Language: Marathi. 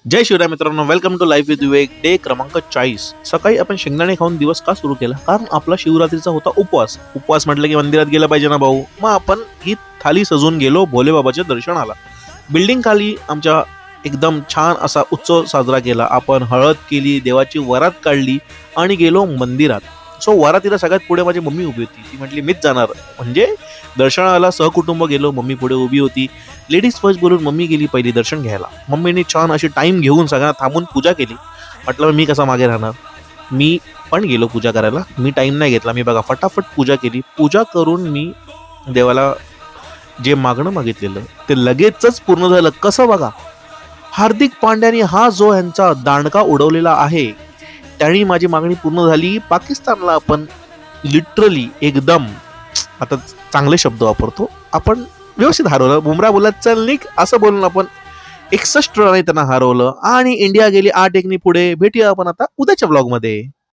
जय शिवराय मित्रांनो, welcome to life with Vivek. Day क्रमांक 40. सकाळी आपण शेंगदाणे खाऊन दिवस का सुरू केला? कारण आपला शिवरात्रीचा होता उपवास. उपवास म्हटलं की मंदिरात गेलं पाहिजे ना भाऊ. मग आपण ही थाली सजवून गेलो भोलेबाबाच्या दर्शनाला. बिल्डिंग खाली आमच्या एकदम छान असा उत्सव साजरा केला. आपण हळद केली, देवाची वरात काढली आणि गेलो मंदिरात. सो वरातीला सगळ्यात पुढे माझी मम्मी उभी होती. ती म्हटली मीच जाणार, म्हणजे दर्शनाला सहकुटुंब गेलो. मम्मी पुढे उभी होती. लेडीज फर्स्ट बोलून मम्मी गेली पहिली दर्शन घ्यायला. मम्मीने छान अशी टाइम घेऊन सगळ्यांना थांबून पूजा केली. म्हटलं मी कसा मागे राहणार, मी पण गेलो पूजा करायला. मी टाइम नाही घेतला. मी बघा फटाफट पूजा केली. पूजा करून मी देवाला जे मागणं मागितलेलं ते लगेचच पूर्ण झालं. कसं बघा, हार्दिक पांड्याने हा जो यांचा दांडका उडवलेला आहे त्याने माझी मागणी पूर्ण झाली. पाकिस्तानला आपण लिटरली एकदम, आता चांगले शब्द वापरतो, आपण व्यवस्थित हरवलं. बुमरा बोलत चल निक असं बोलून आपण 61 रन त्यांना हरवलं आणि इंडिया गेली 8-1 पुढे. भेटूया आपण आता उद्याच्या ब्लॉग मध्ये.